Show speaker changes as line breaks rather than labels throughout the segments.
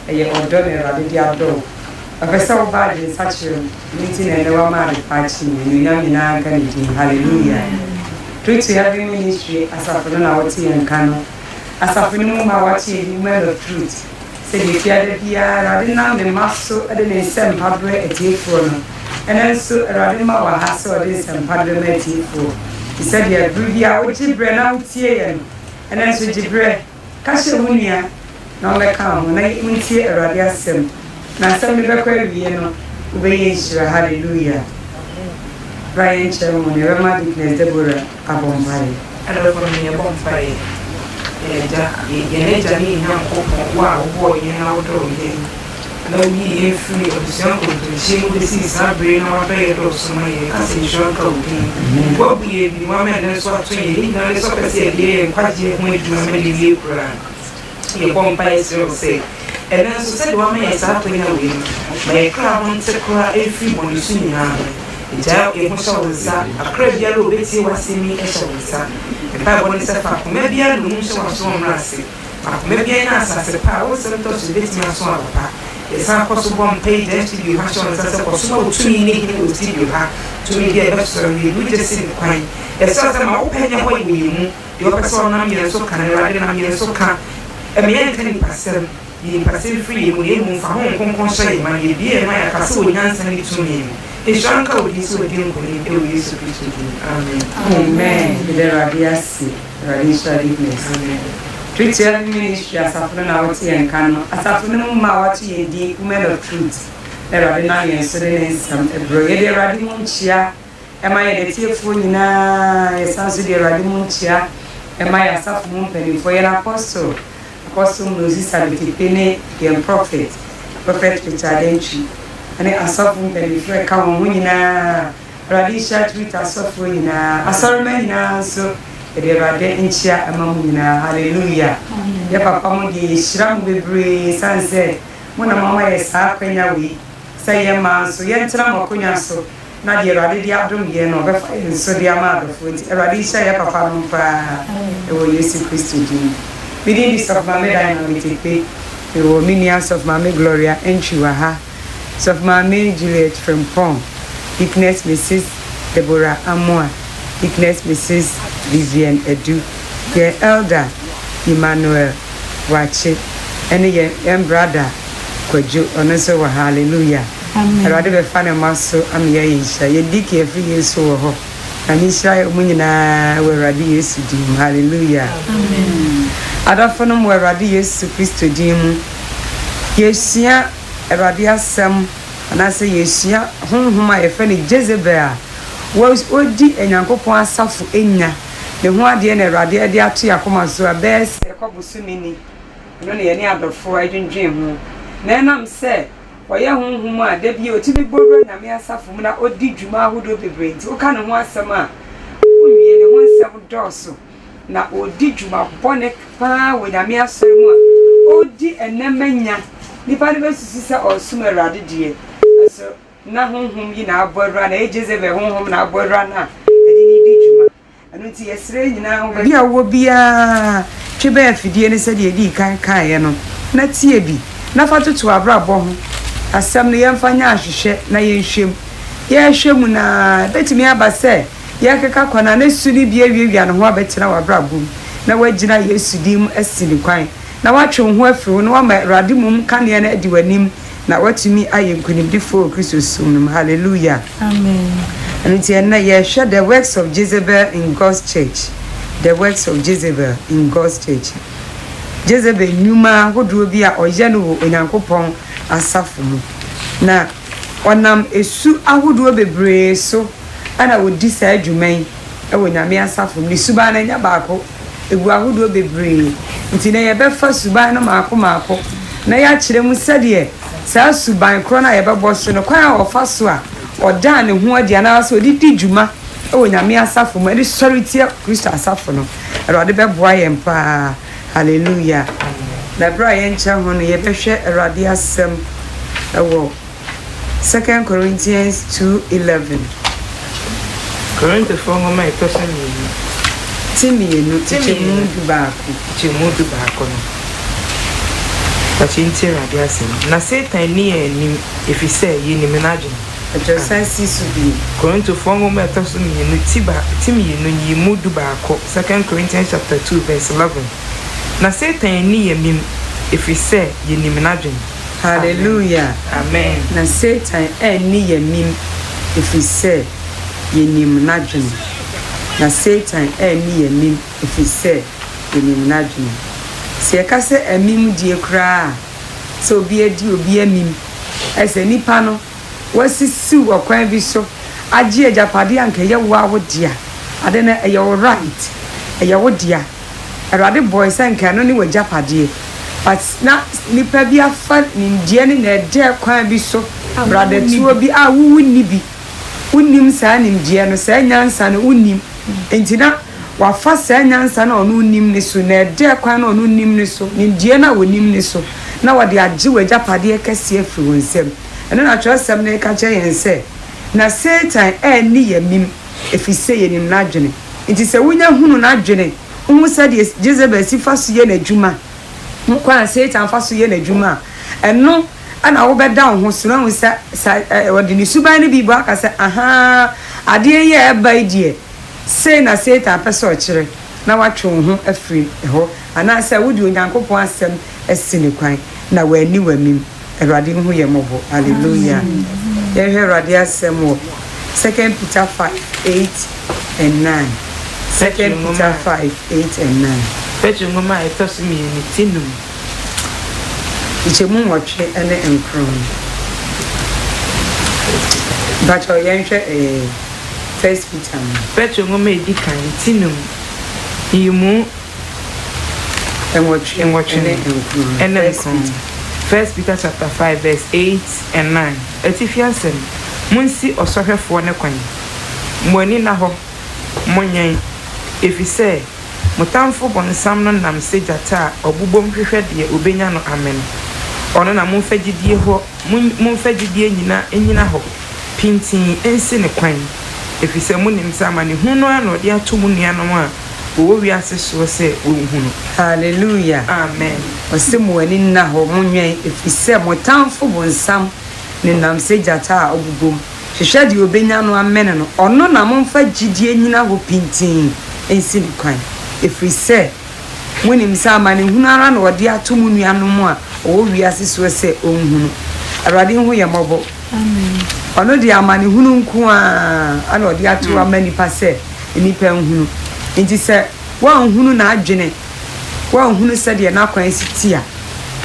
ɛyɛ ɔdɔ na Awurade de adɔ ɔpɛ sɛ woba de nsa kyerɛ ne nti na ɛnɛ wama ade paakye nnuonyam nyinaa nka ne din hallelujah Truth to Heaven Ministry asafo no na wɔte yɛn nka no asafo no mu ma wɔte yɛn Women of Truth sɛ deɛ fiada biara Awurade nam ne mma so de ne nsɛmpa berɛ atiefoɔ no ɛno nso Awurade ma wɔ ha sɛ ɔde nsɛmpa berɛ ma atiefoɔ sɛ deɛ bere bi a wogye berɛ na wotie yɛn no ɛno nso gye berɛ ka hyɛ wo nua na ɔbɛka ho na wontie Awurade asɛm na asɛm no bɛkɔ awie no wobɛyɛ nhyira hallelujah Brian Chairman Rema Dickness Deborah Abombare
adɔfo no yɛ bɔmpae yɛn agya ne Nyankopɔn wo a wobɔɔ yɛn na wodɔɔ yɛn na woyi yɛn firi abusua nkontonhyia mu bɛsii saa bere na wabɛyɛ dɔɔso ma yɛn ka sɛ nhyira nka wo din woabu yɛ bi wama ɛno nso ato yɛn nyinaa ne sɛ ɔpɛ sɛ yɛde yɛ nkwagyeɛ ho adwuma ma ne wie koraa yɛbɔ mpaeɛ serɛ wo sɛ ɛno nso sɛde wama yɛ saa to nya wei no ma yɛkra ho nte koraa ɛfiri bɔne so nyinaa no gya yɛho hyɛ wo nsa akra biara wobɛtie w'asɛm yi hyɛ wo nsa mpaebɔ ne sɛ fa akoma biara no mu hyɛ w'aso mmra ase akoma biara na asase pa a wo sɛ tɔ so bɛtumi aso abapa yɛsan kɔ so bɔ mpae gya studio ha hyɛ wo nsa sɛ kɔsoma wo tumi ne hene wɔ studio ha tumi bi a ɛbɛsɔre wie no wogye si ne kwan yɛsɛ sɛ ma wopɛ nyɛ hɔ wɔ yɛ mu deɛ wɔpɛ sɛ ɔnam yɛn so ka na Awurade nam yɛn so ka ɛmɛyɛnka nipasɛm yɛnipasɛm firi yɛ mu na ɛmu mfa ho nkonkɔn hyɛ yɛ ma yɛbie ma yɛaka sɛ wɔ nyansa ne tumi mu Ishranka udisi wa dini kuni ewe Yesu Kristo dini. Amen.
Amen. Bide Rabbi Asi, Rabbi Dickness.
Amen.
Truth to Heaven Ministry asafo no na wɔte yɛn nka no asafo no mu ma wɔte yɛn di Women of Truth Awurade na yɛn so de ne nsɛm ɛbrɛ yɛde Awurade mu nkyia ɛma yɛde tiefoɔ nyinaa yɛsan so de Awurade mu nkyia ɛma yɛ asafo mu mpanimfoɔ yɛn apostle Moses Abetepe ne yɛn prophet Richard Entry ane asafo mpanimfoɔ ɛka wɔn ho nyinaa Awurade hyɛ Truth asafo nyinaa asɔrema nyinaa nso yɛde Awurade nkyia ɛma mu nyinaa hallelujah yɛ papa mo de yɛhyira mo bebree sanse mo na mama yɛ saa kwanya wei sɛ yɛ ma nso yɛntena mo akonya so na de Awurade de adom yɛ no ɔbɛfa yɛn nso de ama adɔfoɔ nti Awurade hyɛ yɛ papa no paa ɛwɔ Yesu Kristo din within this of Mame Diana Abetepe ɛwɔ minions of Mame Gloria Entry wɔ ha of Mame Juliet Frimpong Dickness Mrs. Deborah Amoa Dickness Mrs. Vivian Edu your elder Emmanuel Wache and your brother Kojo Onoso wa hallelujah Awurade be fa ne maso am ye yisha ye dike every yeso wo ho ani sha mu nyina wa Awurade Yesu dim hallelujah amen adafo no mu Awurade Yesu Kristo dim mu yesua Awurade asɛm anase yesua honhom a yefa ne Jezebel a odi enyankopɔn asafo enya ne ho ade na Awurade de ato yakoma so a bes ekobusu nini no ne ye ne adofo adwendwen ho na enam sɛ ɔyɛ honhom a da bi otibi gboro na me asafo mu na odi dwuma ahodo bebre nti woka ne ho asɛm a onwie ne ho nsɛm dɔso na odi dwuma bɔne paa wɔ na me asɔre mu a odi enamanya nipa ne besusu sɛ ɔsum Awurade die so na honhom yi na abɔdra na Jezebel honhom na abɔdra na edi ni di dwuma anu ti yesre nyina ho bi a wo bia twebe afidie ne sɛ de edi kan ye no na tie bi na fatoto abrabɔ ho asɛm no yɛmfa nya ahwehwɛ na yɛhwɛm na betimi aba sɛ yɛkeka kwana na su ni bi awiawia no ho abɛtena wabrabɔ na wagina Yesu dim asini kwan na watwe ho afiri no wama Awurade mum kanea na adi wanim na watumi ayɛ nkunimdifo Kristo sum hallelujah amen and it's na yɛhwɛ the works of Jezebel in God's church the works of Jezebel in God's church Jezebel nyuma hodo bi a ɔyɛ no wɔ Onyankopɔn asafo mu na ɔnam esu ahodo bebree so ana wodi saa adwuman ɛwɔ Nyame asafo mu suba na nya baako egu ahodo bebree nti na yɛbɛfa suban no maako na yɛakyerɛ mu sɛdeɛ saa suban kro na yɛbɛbɔ so no kwan a ɔfa so a ɔda ne ho adi ana so odi di dwuma ɛwɔ Nyame asafo mu ɛde sɔre tie Kristo asafo no Awurade bɛboa yɛn paa hallelujah na bra yɛn kyɛ ho no yɛbɛhwɛ Awurade asɛm ɛwɔ 2 Corinthians 2:11
Corinthians 4:11
Timienu tichemu du baako
no Pachinti radiasem. Na Satan ni enim efise yenim naje.
Ajosansi subi.
Korinto fongo metaso ni no timi no yi mudu baako. 2 Corinthians chapter 2 verse 11. Na Satan ni yemim efise yenim naje.
Hallelujah.
Amen.
Na Satan ni yemim efise yenim naje. Na Satan ni yemim efise yenim naje. Se ka se emim die kra so obi edi obi emim ese nipa no wasisi okwan bi so agi ajapade anka ye wo awodia ade na ye wo right ye wo dia erade boy sanka no ni wajapade but na nipa bi afa ndie ni na ede kwan bi so brother tuo bi a wu ni bi unim sa nim die no sa nyansa no unim entina wafa sa nyansa na onu nim ni so na ede kwan na onu nim ni so ni die na wonim ni so na wade agi wajapade kese afi wonsem eno na twasem na ka che yen se na Satan ni yemim efise yenim na adwene nti se wunya hunu na adwene hu se de Jezebel si faso ye na dwuma kwa Satan faso ye na dwuma eno ana wo beda ho so na hu sa wade ni suban ni bibo aka se aha ade ye eba die se na Satan pese o kire na watwe ho afiri ho ana se wudi onyankopon asem esine kwan na wani wamim Eradi hu ye mobo. Hallelujah. Ye he radi asemo. 2 Peter 5:8 and 9. 2 Peter 5:8 and 9.
Petro ngoma etosu mi ni tinum.
Ichemu nwotwe ene enkron. But oyenhwe 1 Peter.
Petro ngoma edikan tinum. Yimu
enwotwe ene enkron.
Ene enkron. 1 Peter chapter 5 verse 8 and 9. Etifiasem munsi osohwefo ne kwan. Mwani na ho monyen efise mutamfo bonsam no nam sejata obubom hwehwe de obenya no amen. Ono na mumfagidie ho mumfagidie nyina ho pintin ensi ne kwan. Efise munim sama ne hunu ano de atomu nuanom a wo wiase so se ohunu.
Hallelujah.
Amen.
Osimu ani na ho munwen efise mutamfo bonsam ne nam sejata obubom hwehwe de obenya no amen no ono na mumfagidie nyina ho pintin ensi ne kwan. Efise munim sama ne hunu ara na ode atomu nuanom a wo wiase so se ohunu. Awurade hu ye mobo.
Amen.
Ono de amane hunu nko a ana ode ato amani pa se nipa nhunu. Nti se wa nhunu na adwene wa nhunu se de na kwan sitia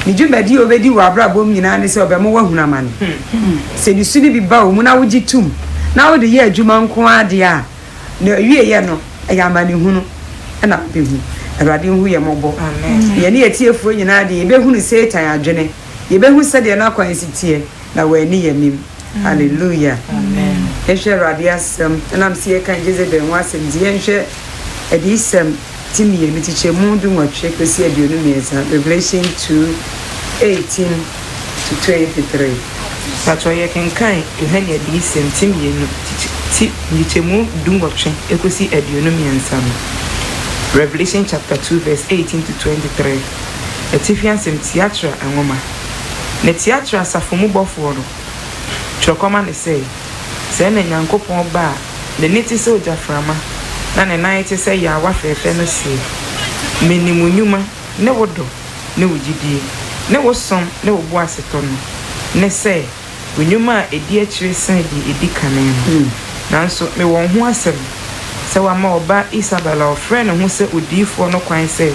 ni dwumadi obedi wa abrabom nyina ne se obemo wa hunu amane se ni suni bi ba o mu na wogi tum na wo de ye adwuma nko ade a na wie ye no ya amane hunu na behu Awurade hu ye mobo.
Amen.
Ye ne etiefuo nyina de ye behunu Satan adwene ye behu se de na kwan sitie na wa ni yamim. Hallelujah.
Amen.
Ehwe Awurade asem na am sie kan Jezebel nwa asem die ehwe edisem timi ye mitiche mundu nwatwe kwesi aduonu mieza. Revelation 2:18 to 23.
Patro ye kenkan Yohane edisem timi ye no tichemu dungwatwe ekosi aduonu miensa no. Revelation chapter 2 verse 18 to 23. Etifiansem theatre anwoma. Ne theatre asafomu bofo no. Chokoma ne say na nyankopon ba ne niti se ojaframa na ne nan ti se ya wafefe no se menimunyuma ne wodo ne wogidie ne wosom ne wobo aseto no ne se unyuma edi akire san di edi kanen nanso me won ho asem se wa ma oba Isabella ofre ne ho se odifo no kwan se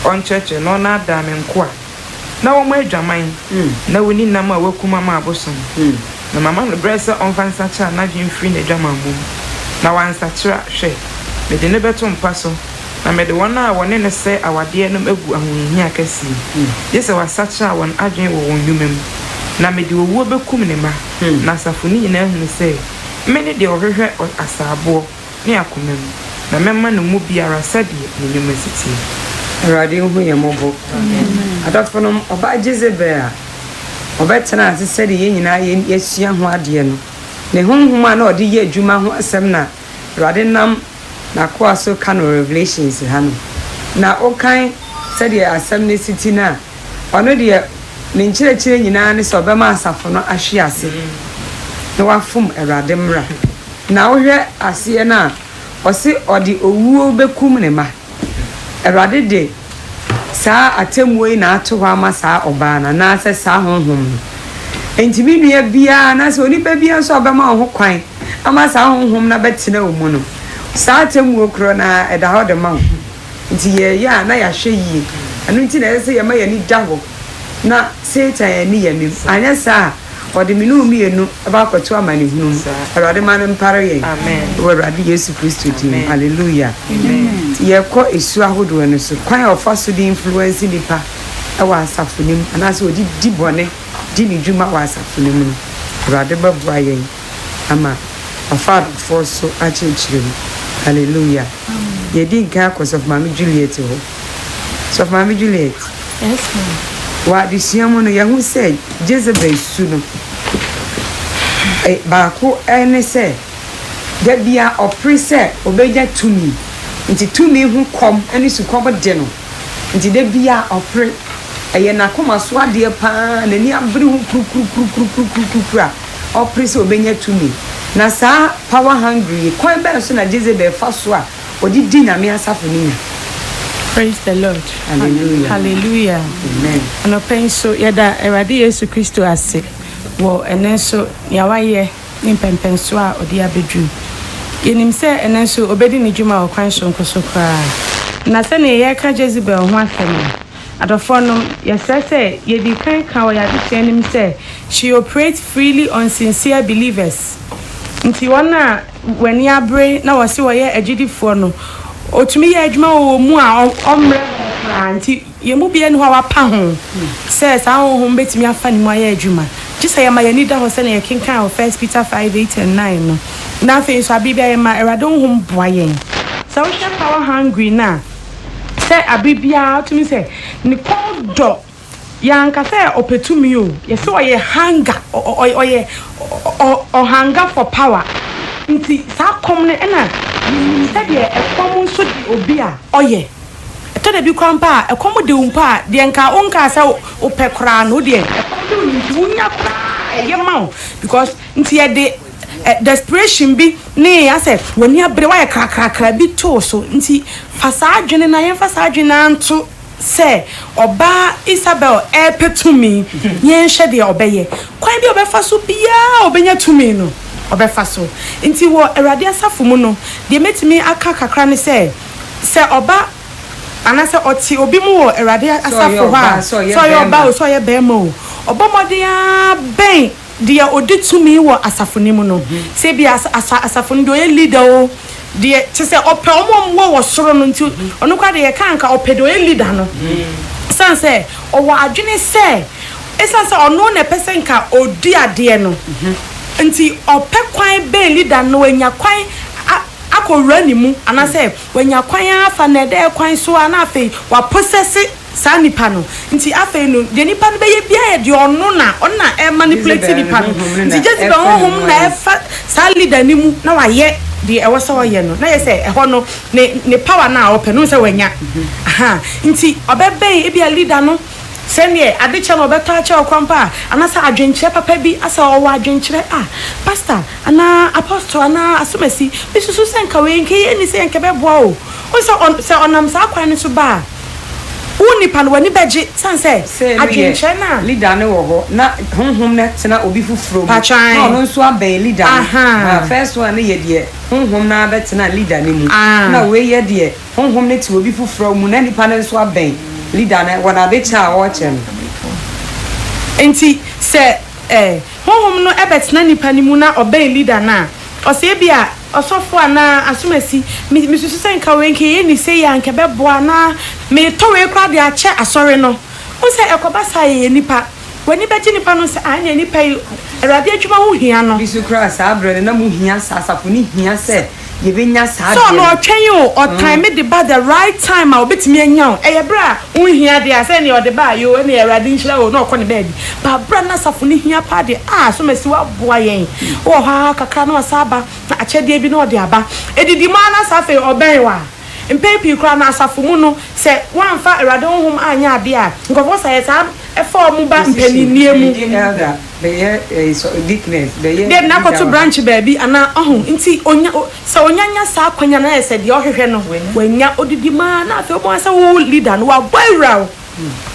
on church no na adam nko a na wo ma adwaman na woni nam a wakuma ma abosom na mama no bresa on fansa cha na dwen free na adwamamum na wansa kira hwe me de ne beto mpaso na me de wona wone ne se awade no egu ahunhia akasi yese wasacha won adwen wo won nwumem na me de owo bekum ne ma na safuni nyina hunu se me ne de ohwehwe asabo ne akomem na memma no mu biara sade ne nyumesiti.
Awurade hu ye mobo. Adafonom oba Jezebel a obetena ase se de ye nyina ye sua ho ade no ne honhoma na ode ye adwuma ho asem na Awurade nam na ko aso ka no Revelations ha no na okan se de asem ne siti na ono de ne nkyerɛkyerɛ nyinaa ne sɛ ɔbɛma asafo no ahwe ase na wafom Awurade mmra na wohwɛ aseɛ no a ɔse ɔde owuo bɛkum ne ma Awurade de saa atemmuo yi na ato hɔ ama saa ɔbaa na sɛ saa honhom no entimi nua biara na sɛ onipa biara nso ɔbɛma ho kwan ama saa honhom na bɛtena wo mu no saa atemmuo kro na ɛda hɔ de ma wo nti yɛ a na yɛahwɛ yie ɛno nti na ɛsɛ yɛma yɛni da hɔ na Satan ani yɛnim anyɛ saa ɔde minu mienu aba akɔto amanehunu mu Awurade ma no mpare yɛn
amen
Awurade Yesu Kristo din hallelujah amen yɛkɔ esu ahodoɔ no so kwan ɔfa so di influence nipa ɛwɔ asafonim anaasɛ odi di bɔne di ne dwuma wɔ asafonim no Awurade bɛboa yɛn ama ɔfaadɔfoɔ so akyerɛkyerɛ mu hallelujah yɛdi nka akɔ sɔfo Maame Juliet hɔ sɔfo Maame Juliet
yes ma'am
wa adesua mu no yɛho sɛ Jezebel su no baako ɛne sɛ da bia ɔpere sɛ ɔbɛgya tumi nti tumi ho kɔm ɛne sukɔm de no nti da bia ɔpere ɛyɛ nakoma so adeɛ paa n'ani abere ho kurukuru a ɔpere sɛ ɔbɛnya tumi na saa power hungry kwan bɛn so na Jezebel fa so a ɔde di Nyame asafo no nya.
Praise the Lord.
Hallelujah.
Hallelujah.
Amen.
And open so yada Awurade Yesu Kristo ase wo enen so yawaye ni pempenso a odi abedru. Yenim se enen so obedi ni dwuma wo kwan so nkoso kra. Na se ne ye ka Jezebel ho asem. Adofo no yesese yedi kan ka wo yade chenim se she operates freely on sincere believers. Nti wona wani abre na wo se wo ye agidifo no otumi ye adwuma wo mu a omre anti ye mu bia ne ho wapa ho se sa ho betimi afa ni mu aye adwuma gisa ye ma ye ni da ho se na ye kenkan of 1 Peter 5:8-9 no na fe so abibia ye ma Awurade ho mboa yen sa wo hwe power hungry na se abibia otumi se ni kodo yanka se opetumi o ye se oye hunger oye hunger for power nti sa kom ne na sabe ekom so di obi a oye to da bi kwampa ekom de umpa de nka onka sa opekra no de ekom de nti unya kra eye ma because nti e de desperation bi ne ya se woni abre wa krakrakra bi to so nti fasa adwene na yen fasa adwene anto se oba Isabel petumi yen hye de obeye kwan bi obefa so bia obenya tumi no obefa so nti wo Awurade asafo mu no de metimi aka kakra ne se oba anase oti obi mu wo Awurade asafo ha so ye oba so ye be mo obomode a ben de odi tumi wo asafo ni mu no se bi asafo ndo ye leader o de te se ope omom wo soro no nti ono kwa de ye kanka ope do ye leader no sanse owo adwene se esanse ono na pese nka odi ade no nti ope kwan be leader no anya kwan akowura ni mu anase wanya kwan afa na de kwan so anafe wa possess sa nipa no nti afe no de nipa no be ye bia ye de ono na manipulate nipa no nti Jezebel honhom na efa sa leader ni mu na wa ye de ewo so ye no na ye se eho no ne power na ope no se wanya aha nti obebe e bia leader no senior adiche no beta che okwampa anasa adwenkyere papa bi asa owo adwenkyere pastor ana apostle ana asomasi bisusu senka we nke ye ni senka beboa o se onam sa kwan ni so ba uni pan wani beje sanse adwenkyere na
leader ne wo ho na honhom na tena obi fufuro na ono nso aben leader na first one ye de honhom na betena leader ne mu na we ye de honhom ne ti obi fufuro mu na nipa ne nso aben leader na wana be cha watching enti
se honhom no ebetena nipa ni mu na oben leader na o se bia osofo ana asomasi misusu senka wenke ye ni se ya nke beboa na me to we kra de ache asore no o se ekoba sa ye nipa wani beji nipa no se anya nipa Awurade adwuma ho hia no
bisu kra sa abre na mu hia sa asafo ni hia se ye benya sa
so no twen o time me the ba the right time a obetimi anya e ye bra wo hia de ase ne ode ba yo ne Awurade nhyira wo no okọ ne baabi ba bra na safo ni hia pa de so mesi wa boa yen wo ha kakra na asaba na achede bi na ode aba edidi ma na safe oben wa mpepi kra na asafo mu no se wanfa Awurade honhom anya ade a nkofo sa ye sa for muba penny near me
elder be dickness be
dem na to branch baby ana nti onya so onyanya sa kwanya na said the ohwehwe no wanya odidi ma na afi obo asa wo leader no wa boyra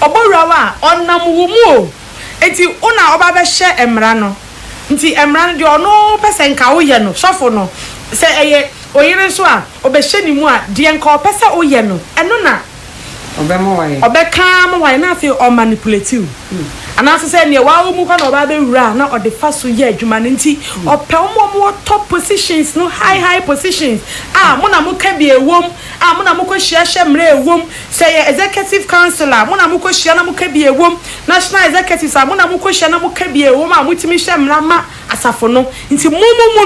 obowra wa onam wo mu enti una oba be hye emra no nti emra no de ono pese nka wo ye no sofo no se eye oyire so a obehye ni mu a de nka opese wo ye no eno na obeka mo why na afi o manipulative ana say ne wa wo mu kwa na oba be wura na o de fa so ye adwuma nti ope mo top positions no high positions mo na mo ka bi ewom mo na mo ko hia mre ewom say executive councilor mo na mo ko hia na mo ka bi ewom national executive mo na mo ko hia na mo ka bi ewom mo timi hia mra ma asafo no nti mu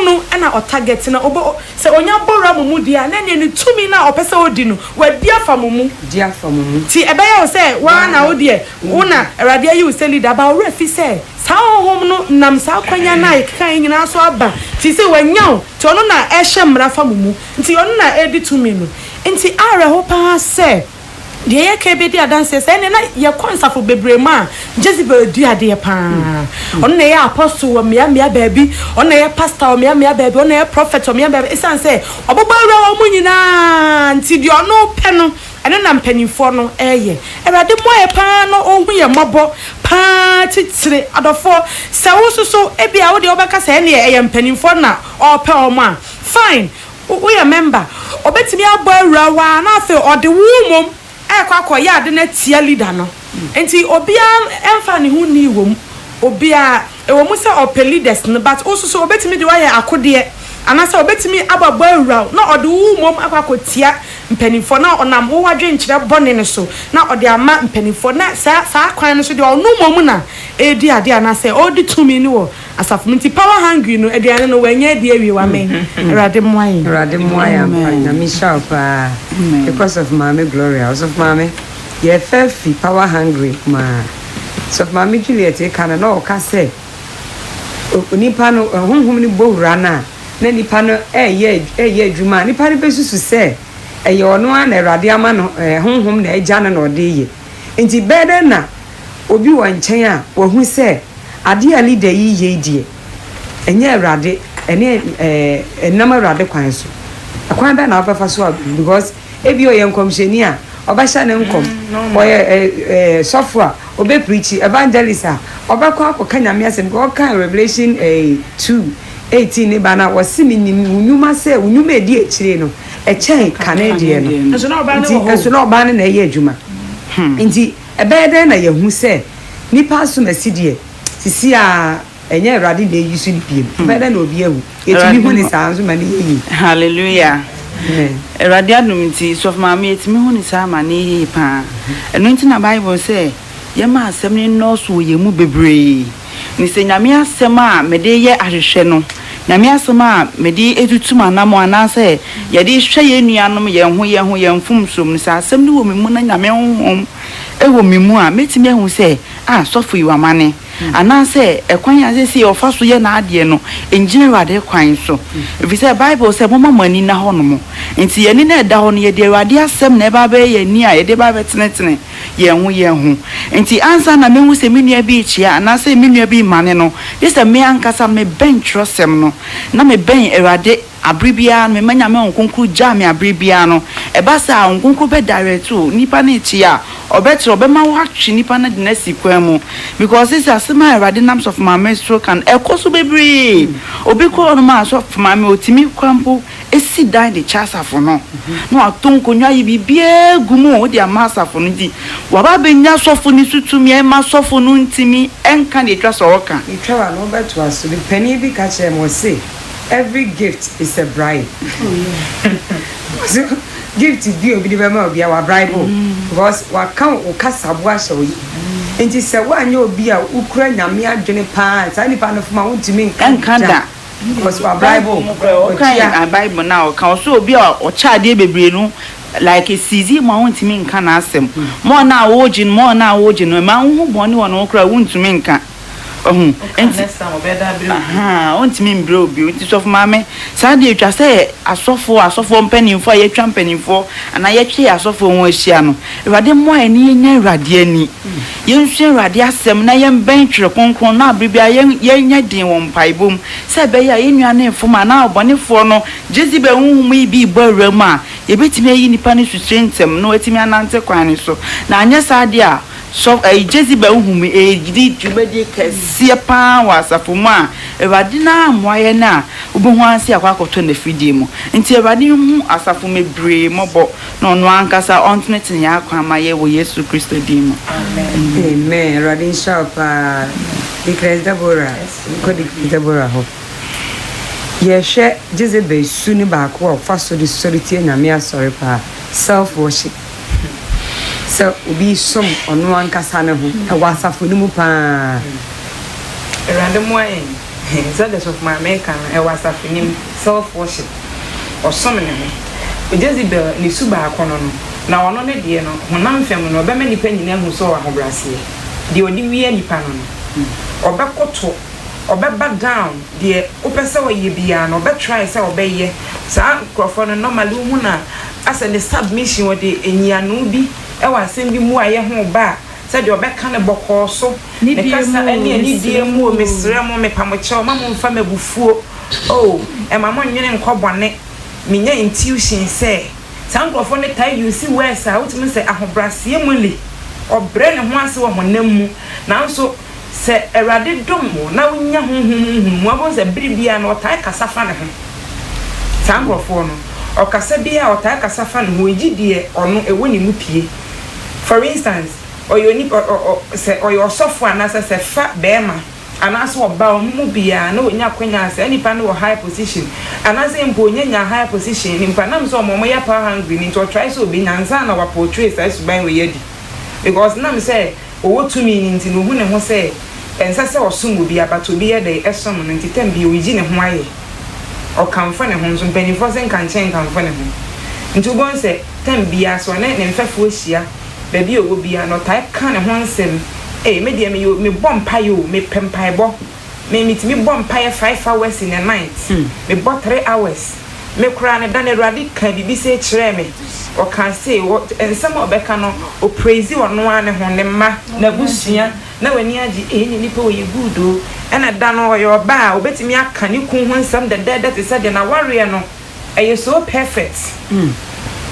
no na o target na obo say onya bora mu dia na ne tumi na opese odi no wa dia fa mu
dia fa mu
ti ebe ya say wa na odi e una erade ayi useli leader ba ore fi say sa honhom no nam sa kwanya na ikan nyina so aba ti say wanyaw ti ono na ehye mra fa mu nti ono na edi tumi no nti are ho pa say de ye ka be di adanse say ne na ye konsafo bebrema Jezebel di ade pa ono na ye apostle o mia baby ono na ye pastor o mia baby ono na ye prophet o mia baby isan say obobawra o mu nyina nti de ono pe no eno na mpanimfo no eye erade moye pa no ohu ye mobo pa titire adofo se wo so ebia wo de obeka se ne eye mpanimfo na ope o ma fine we a member obetimi abo awura wa na afi ode wumom kwakọ ya ade na tia leader no enti obia emfa ne hu ni wom obia ewo mu se ope leaders no but also so obetimi de wa ya akode anasa obetimi ababo awura na ode wumom akwakọ tia mpanimfo na onam wo wadwe nkyere bone ne so na ode ama mpanimfo na sa kwan no so de onumom na edi ade anasa odi tumi ni wo asafumenti power hungry no ediane no wanya die wi wa me erade moye
na Michelle pa because of Mama Gloria also of Mama ye fefi power hungry ma so Mama Juliet e kana no ka say nipa no honhom ni bowura na nipa no eye adwuma nipa ne besusu say eye ono na erade ama no honhom na egya na ode ye enti bede na obi wa nchen a wo hu say ade a leader yi ye die enye erade ene enama erade kwan so akwan be na obefa so because ebi oye nkomsheni a obasha ne nkom oye software obe preach evangelist a obekọ akọ nyame asem go kan Revelation 2:18 ne bana wasimi nyuma se nyuma edi ekire no echen Canadian no so no ba ne na ye adwuma nti ebede na ye hu se nipa so masidie sisi a enye erade na yisu dipiem bede na obi ewu etimi hu ni sanzo mani yi
hallelujah erade adum nti so ma me etimi hu ni sa mani yi pa eno nti na Bible say ye ma asem ni no so ye mu bebre ni se nyame asem a me de ye ahwehwe no nyame asem a me de etutuma na mo anase ye de hwe ye nuanom ye mfum som ni sa asem ni wo me mu na nyame honhom ewo me mu a metimi hu say sofo yi wamane anase ekwan ya sesi ofaso ye na ade no enjine wade kwan so if say Bible say mama mani na hono nti ye ni na eda ho no ye de wade asem na eba be ye ni a ye de ba betenetene ye hu nti ansa na mehu se menua bi chia anase menua bi mane no this me ankasa me bentrosem no na me ben erade abribia no me manya me onkonkru ja me abribia no eba sa onkonkru be direct o nipa na chia obetro be ma wa twi nipa na de na sikwan mu because this asema erade names of my menstrual can ekoso bebre obi ko no ma so ma me otimi kwampo esi dan de chasafo no no atonko nwa yi bibie gumu o de amasafo no di waba benya sofo ni tutumi e ma sofo no ntimi enka de twa so woka
itwa no beto aso the penny bi ka che mo say every gift is a bribe. So gift bi obi de be ma obi a wa bribe because wa kan o kasabu asho yi enti se wa anya obi a ukura nyame adwene pa sa ni pa no fuma wontimi
nka da
because wa bribe
okay a Bible now kan so obi a o chaade bebre no like a sizi ma wontimi nka na asem mo na wojin no ma hu boni wono okra wontimi nka next time obeda bro ontimi mbro bi nti so maame saa de atwa say asofo mpanimfo a yetwa mpanimfo ana yetwe asofo won ahia no Awurade mo ani nya Awurade ani yensu Awurade asem na yemben twere konkron na abribia yenya din won paibom say be ya yenua na enfoma na obonefo no Jezebel hunhum ibi bawram a yebetimi ayi nipa ne susrentem no etimi anante kwan so na anya saa de a so Jezebel hunhum gidi dwumadi kase pa wasafo mu a Awurade na amoye na obohu anse akwakoto na fidie mu nti Awurade hu asafo mebre mobo na ono ankasa ontnet ya akwa ye wo Yesu Kristo din mu
amen Awurade shapa declares Deborah kodi Deborah ho yehwe Jezebel suni ba ko faso de solity na me asori pa self worship so obi som ono ankasa ne ho e wasafo ni mu pa
Awurade mo ayen so the of my American e wasafo ni self worship osom ne ho Jezebel ni suba akono no na ono ne de no honam fem no obema nipa nyina hu so ahobrase de odi wie nipa no obekoto obeba down de opese waye bia no obetry say obeye sa crofo no normally hu na asa the submission wo de enyianu bi e wasem bi mu aye ho ba say de obeka ne bokọ so ne kasa ani die mu o mesre mo me pamoche o mamu mfa mabufuo oh e mama nwene nkobone minya intuition say sa crofo ne tai you see where sa utimi say ahobrase emuli obre ne ho ase wo honam mu na nso se Awurade dom na wonya honhom abo se bribia na otai kasa fa ne ho sangrofo no o kasa bia otai kasa fa ne ho gidie ono ewo ni mu pie for instance oyoni se oyo sofo anasa se fa bema anasa oba mu bia na onya kwanya se nipa no high position anasa mpo onya high position nipa nam so omo ya power hungry ni to try so be nyansa na wa portray say suban we yedi because nam say owo tumi ni nti no hu ne ho say ensa se osum bi abato bi ye dey esom no nti tem bi oyi ne ho aye o kamfa ne ho nso benifo se nkan chen kamfa ne ho nti obo se tem bi aso ne mfefo hia ba bi owo bi ano tai kan ne ho nsem me de me bompa yo me pempai bo me mitimi bompa 5 hours in a night me bo 3 hours me kura ne dan Awurade kan bibi se kire me o kan say what ensem obeka no o praise ono ane ho ne ma na busua na wani agi ni nipa oye good o ena dan no yo ba obetimi aka ne kun ho nsem that is said na warrior no eye so perfect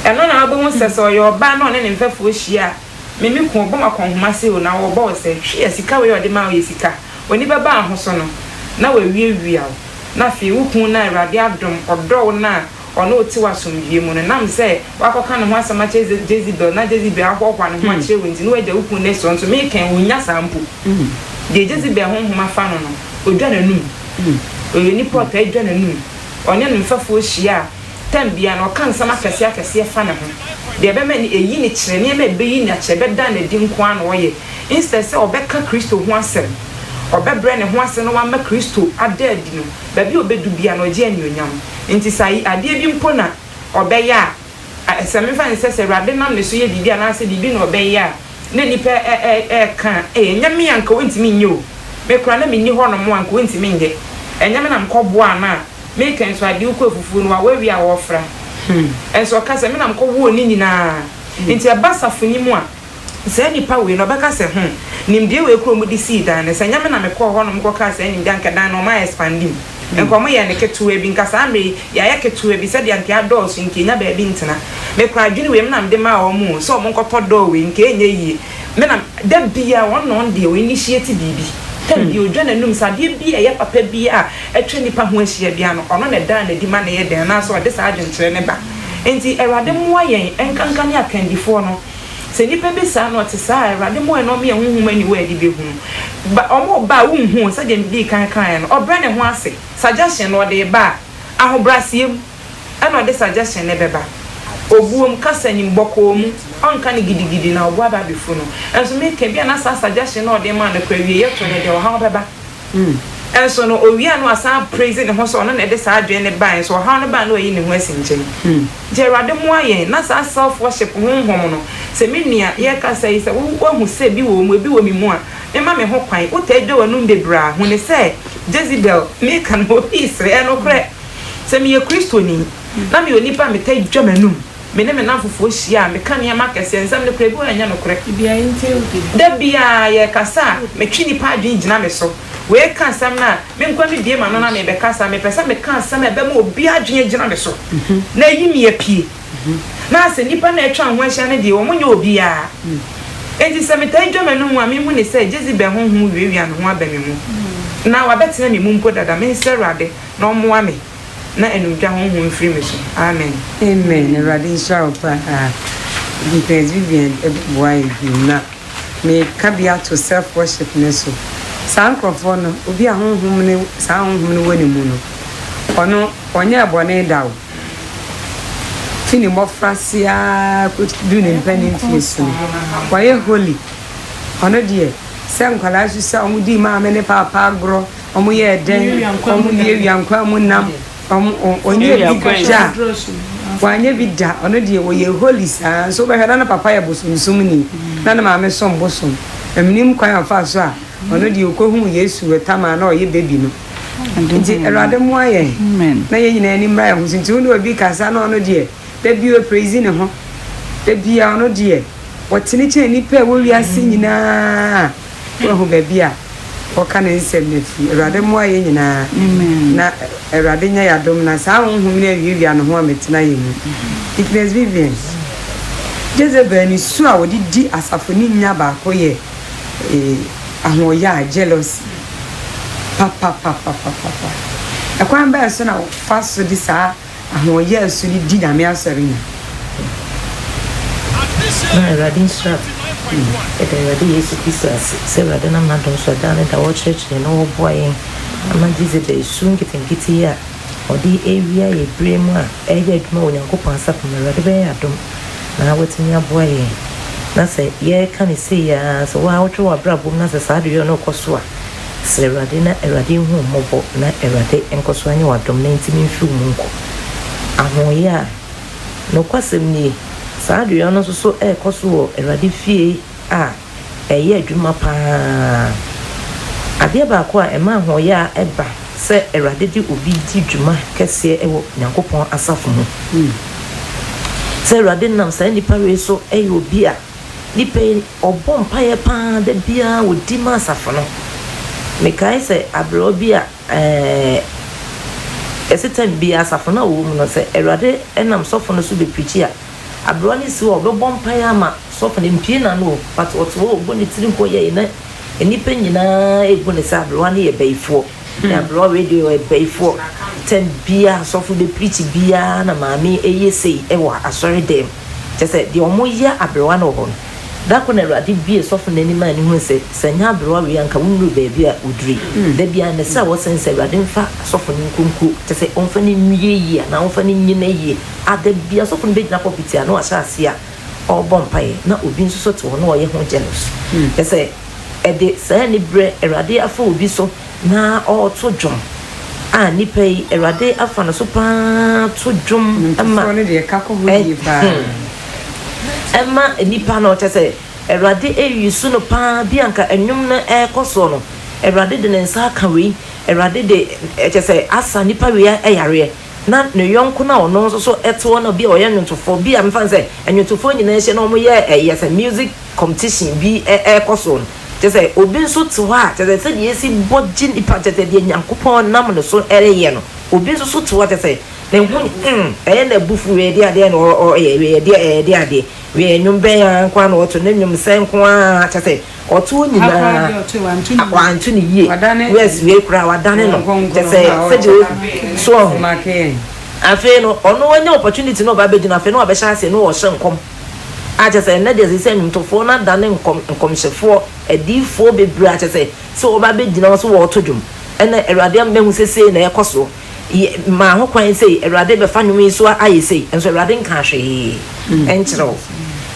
eno na abo ho sese yo ba no ne mfefo hia memi kun bo makonhoma se o na wo bo se hwe sika we ode ma o sika oni baba ahoso no na wa wie awo na fi wukun na Awurade adom odo na ono oti wasomdie mu no nam se wakoka no ho asama Jezebel na Jezebel ahwokwa no ho akye wenti no waja wukun ne so nso me kan wonya sampo de Jezebel ho homa fa no odwa nanum oye ni pota edwa nanum onye no mfafo hia tambia no kan sama kase fa ne ho de be me eyi ni kire ne me be yi na kire be da na di nko an oye instead se obeka Kristo ho asem obebre ne ho ase no wa ma Kristo adadi no ba bi obedu bia no je anyonyam nti sai ade bi mpo na obeya asem fa nse se Awurade nam ne so ye bibi ana ase bibi no obeya ne nipa kan nyame anka wontimi nye o me kura na me ni ho no mo anka wontimi nge nyame na mkobo ana me kan so ade uko fufu no wa wi a wo fra enso ka se me na mkobo ni nyina nti abasafo ni mu a se nipa we no beka se nimdie we kro mu di seed an se nyame na me ko ho no mko ka se nimdie anka dan no ma expanding enko mo ye ne ketuwe bi nka sa me ya ya ketuwe bi se de anka adults nke nya ba bi ntena me kra adwini we na mde ma o mu so mo nkoto do we nke enye yi me na da bia won no de we initiate bibi tam bi odwa na num sa de bia ya papa bia etwe nipa ho ahia bia no ono na dan na di ma na ye den na so de sa adwenkyere ne ba enti Awurade mo ayen enkankan ya kandifo no se nipa be sa no te sa Awurade mo e no me honhom ani we adi be hu ba omo ba wunhu se de bi kan no obra ne ho ase suggestion no de ba ahobrasiem ana de suggestion ne beba obuom kasa ni mboko mu onka ne gidigidi na obo aba befu no enso me ke bia na sa suggestion no de ma na kwa wie yeto ne de o ha beba enso no owia no asa praise ne ho so no na de sa adwe ne ba enso ha no ba no yi ne ho asinchen je Awurade mo ayen na sa self worship honhom no se me nua ye kasa yi se wo hu se bi wo mu bi wo mi mu a Emma me ho kwan wo ta do wanu bebra ho ne say Jezebel me kan ho peace re no kre se me ye Kristoni na me onipa me ta dwa manum me ne me na fofo hia me kan ya makese ensam ne kre bi anya no kre
bia inte odi
da bia ye kasa me twini pa adwen gina me so we kan sam na me nkwa me die ma no na me be kasa me pesa me kan sam e be ma obi adwen gina me so na yi me apie na se nipa na etwa ho ahia ne de wo monye obi a enti se me ta dwa manum a me mu ne say Jezebel ho wiewia no ho abame mu na wa betina me mu mpo dada me serade na omoa me na enudwa ho mfiri me so amen
amen Radin Sharpa because Vivian boy na me kabia to self worship neso san crofo no obi a honhom ne san honhom ne woni mu no ono onye abone dawo fini mo frasia ko du ne mpani fiso waye holy ono die sem kwala su sa omudi ma me ne papa agro omo ye den omo ye wiankwa mu nam onye bidja wanye bidja ono die wo ye holy sa so be hada na papa ya bosunsum ni na na ma me som bosom eminim kwan afa so a ono die okohu Yesu wetama na oye baby no nti erade mu aye na ye nyina ni mra ya hu nti wo obi kasa na ono die da bi o praise ne ho da bi a ono die wotini che ni pe wo wiase nyina wo ho ba bi a oka ne nsem na fi erade mu aye nyina na erade nya ya dom na sa honhom ne wiewia no ho ametina ye mu Thickness Vivian Jezebel ni su a wodi di asafoni nya ba ko ye ahoya jealousy papa akwan ba so na faso di sa ahoya su di na me asori na
Radin Strap Radin Yesu Kristo se Radin na mandom so dane da wo church no boy ama Jezebel sun kitinkiti ya odi area ye bremu a eje aduma onyankopon asafo na Radin be adom na wetini aboy na se ye kan se ya so wa wotwe wa brabom na se saade yo no koso a se Radin na Radin hu mobo na Radin enkoso anya wadom na ntimi mfi mu nko ahoya no kwasem ni saade yo no so koso Radin fie a eye aduma pa ade ba ko a ema ahoya eba se Radin di obi di dwuma kese ewo nyankopon asafo mu se Radin nam sa ni pare so obi a ni pe obom paye pa de bia odi ma asafo no me kai se abro bi a esetan bia asafo na wo mu no se Radin enam sofo no so be preach a abro ni si wo be bom paye ama sofo ne mpie na no but otwo obo ni tiri ko ye na enipa nyina egu ne sa abro ni ye beifo na abro radio e beifo ten bia sofo de preach bia na maami eye sei e wa asori dem just de omo ya abro na ho da ko na Radin bia sofo na ni ma ni hu se sanya abro we anka wunu baby a udri da bia na sa wo sense Radin fa sofo ni kunku just onfa ni nwie yi na onfa ni nyina yi ada bia sofo ni be gina popiti a no asase a obom pai na obi nso so to no ye ho jealous just ede sa ni bre Radin afa obi so na o to dwom a ni pay Radin afa no so pa to dwom ama
ne de ka ko hodi pa
Emma nipa no tese Radin yusu no pa bianka enwum na ekoso no Radin de nsa aka we Radin de tese asa nipa we ayare na ne yonko na ono so eto na bia oye nwotofo bia mfa nse enwotofo nyina ehye na omo ye yes music competition bi ekoso tese obi nso to ha tese se de esi bodgin nipa tese de nyankopon nam no so ereye no obi nso so to ha tese ne hu na bufu we de ade no we de ade we nyum be ya kwa no to ne nyum sen kwa tese oto nyina akwantu ni ye yes we kura wadane no tese se de so
make
afi no ono wanya opportunity no ba be gina afi no ba sha ase no wo hyenkom aje se na de se nyumtofo na dane nkomhyefo edifo bebra aje se so ba be gina so wo to dwum ena Radin mehu sese na ekoso ma ho kwan sei Radin be fa nwumi so aye sei enso Radin ka hwe enchero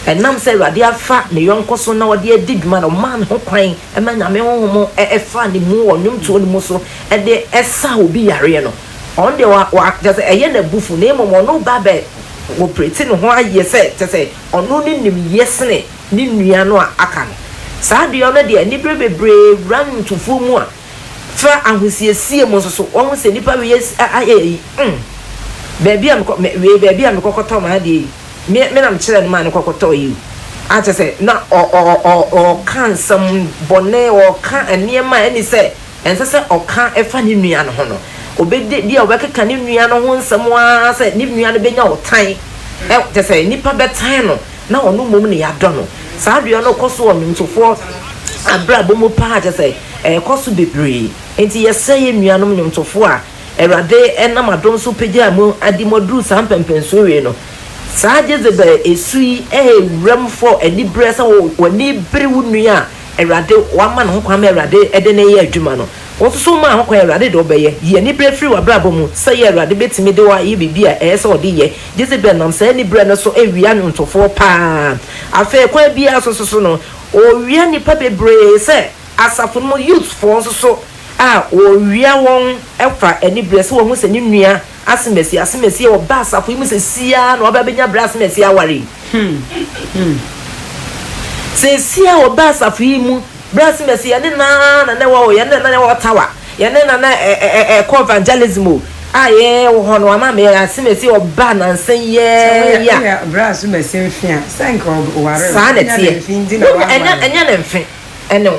enam se Radin afa ne yonko so na wode adiduma no man ho kwan ema nyame honhom efa ne mu wonum to ne mu so ede esa obi yare no on de wa just eye na bufu na emo no ba be wo preti no ho aye se tese ono ni nim yesne ni nua no aka no saa de ono de ni bebre ran to fu mu a fa ahosiesie mu so won se nipa we ayi baby am kokoto ma de me nam kire no ma ne kokoto yi a che se na o kan sam bone o kan aniema ani se ense o kan efa ni nua no ho no obede dia obekeka ni nua no ho nsam a se ni nua no benya o tan che se nipa betan no na ono mom ne yado no saa de no koso o ntofo abra bomo pa che se koso bebre enti yese ye nua no ntofo a Erade enam adom so pegya mu adimodru sam pempenso we no saa Jezebel esui wram for anibre sa wani bere wunua Erade wama no kwa ma Erade ede ne ye adwuma no wonso so ma ho Erade de obeye ye anibre free wa brabo mu sa ye Erade betimi de wa ye bibia se ode ye Jezebel nam sa anibre no so ewia ntofo pa afa kwa bia so no o wia nipa bebre se asafo no youth for so o wia won efa anibre se won se ni nua asemesi o ba asafo yi mu se sia no ba benya bra asemesi aware se sia o ba asafo yi mu bra asemesi ya ne na wo ya ne na wo tawa ya ne na evangelism ye wo hono ama me asemesi o ba na nsan ye ya
bra asemesi mfia sank o ware
sa na tie enya na mfe ene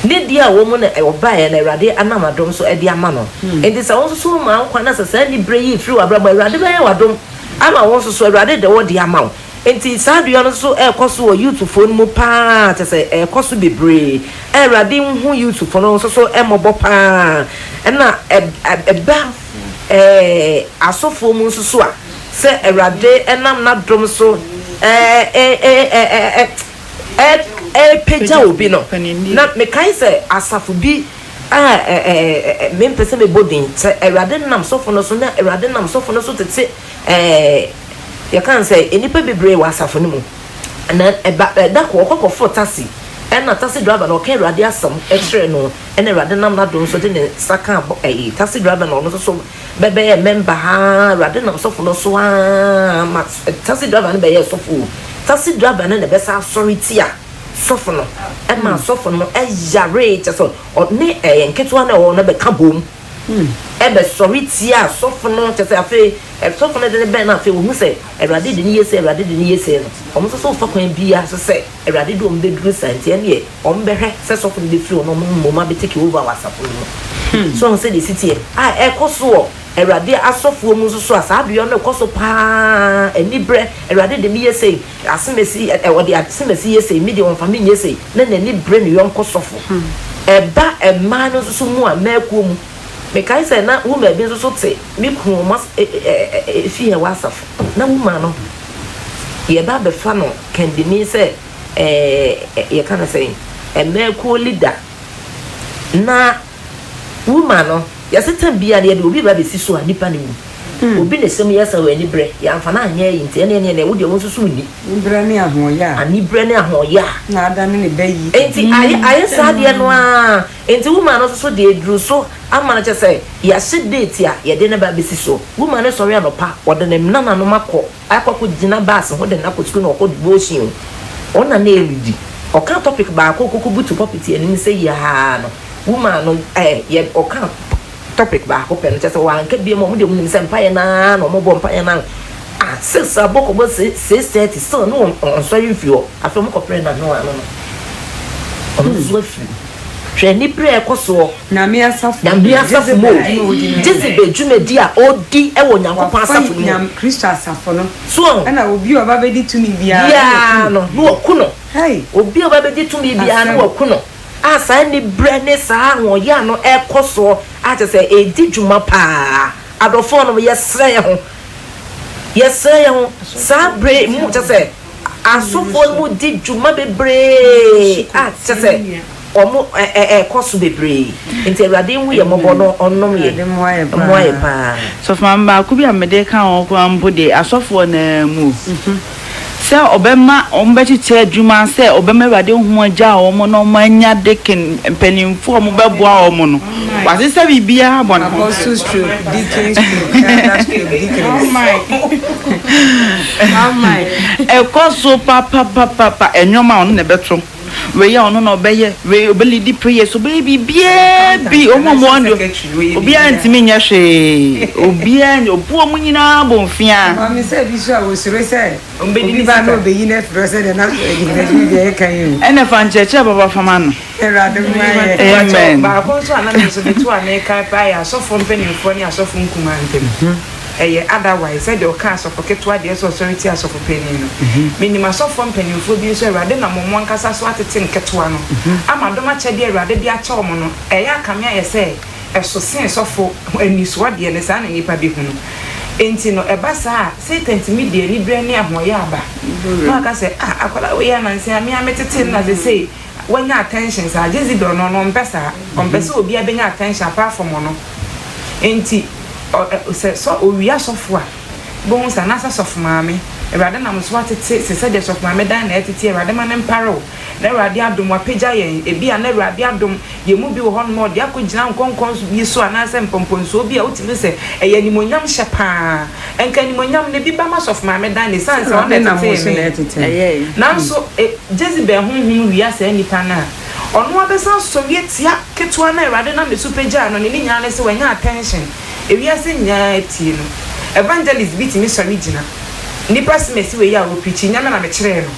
ne dia wo mu na oba ya na Erade anamadom so edi ama no enti sa won so ma nkwa na sasa ni bre yi free wabra ma Erade ba ya wadom ama won so Erade de wo di ama enti sa do no so ekoso wo youth phone mu pa te se ekoso bebre Erade hu youth phone no so emobo pa na eba asofo mu so a se Erade enam na dom so peja obi no na me kai se asafo bi me mpese me bodin se Erade nam sofo no so na Erade nam sofo no so tete ya kan se enipa bebre wa asafo no mu na da ko kokofo taxi na taxi driver no kan Erade asam extra no na Erade nam na don so de ne saka taxi driver no so bebe member ha Erade nam sofo no so taxi driver no be ye sofo taxi driver no be sa authority a sofo no ma sofo no yare cheso ne enketo na wo no be ka bom be sorry tia sofo no cheso afi sofo no de be na afi wo hu se Erade de ni yese Erade de ni yese no so fa kwan bia so se Erade do om de duru santie ne ye be hwe se sofo de free no mo ma be take over wasafo no so on se de city ekoso Erade asofo mu so asadio no ekoso pa enibre Erade de mi yese asemesi wode asemesi yese mi de won family yese na ni bre ne yon kosofo eba ema no so mu a maku mu me kai se na wo ma bi so te mi ku mas fi e wasafo na wo ma no ye ba be fa no kendini se ye kana se maku leader na wo ma no ya setan bia ne de obi ba be siso a nipa ne mu obi ne sem yesa we ni bre ya mfa na anya yi nti ne wo de won susu ni
bre ne ahoya
ani bre ne ahoya
na ada ne be yi
enti aye sa de no a enti woman no so de dru so ama na chese ya se date a ye de ne ba be siso woman ne sori anopa wo de ne nana no makọ akọkọ gina bus ho de na ko school no ko devotion ona na eludi o kan topic ba akọkọ butu property ani se ya no woman no ye o kan topic ba ko pen chese wa nke bi mo de mu se mpaye na no mo bo mpaye na six aboko bo 6:30 so no on so you feel after mo ko pray na no ano no on so feel hwe ni pray ekoso
na me asafo
mo Jezebel dwumedi a odi e wo Nyankopon asafo ni
nyam Kristo asafo no
so
na obi oba be di tumi bia
no okuno
hey
obi oba be di tumi bia no okuno asa ni bre ne sa ho ya no ekoso a che se edi dwuma pa adofo no yesre ho sa bre mu che se asofo mu di dwuma bebre a che se omo koso bebre enti Erade hu ye mobo no onnom ye moye pa
so famba ku bi amede kan o ko ambo de asofo na mu se obema ombechi che adwuma se obema Erade hu agya o mo no manya de ken penimfo o mo beboa o mo no wase se bibia bon
apostles true deacons true
my e koso papa enyoma on ne beto we ya ono no obeye we obelidi prayer so baby bi omo ondo obi antimi nya hwe obi an obu omu nyina bonfia
mami say bi so awosuro say obi ba no obeyi na fro say de na e kan yi
ene fan cheche baba fama no
erade mai
amen
ba ko so ana me so betu ana kai pa ya so fo mpanimfo ni asofo nkuma ntem otherwise said the cast of Ketua the authority as of opinion. Minima so from penny for being so rather than one cassa so at the tin Ketuano. I'm a domachadi rather be a chomono. Come here, say, as so sense of when you swat the and son and you pabi. Ain't no a bassa, Satan to me, dear, ni brandy of Moyaba. Mark, I said, I call away and say, I met a tin as they say. When your attentions are just don't on Bessa, on Bessa will be a being attention apart from mono. Ain't so we are software bones and answers of mammy rather than I'm what it said of my medan attitude rather man and paro never diadum wa peja a be an never diadum ye mubi one more dia could jam concons be so an answer pompon so be out to say a yanimonium shapa and can monium the bibamas of my medan is answer on the now so Jezebel whom we are saying pana on what the sound Soviet ya Ketuana rather than the superjan on any analysis when your attention. If you are saying, evangelist beat me original. Nipas messy way out preaching, and I'm a trainer.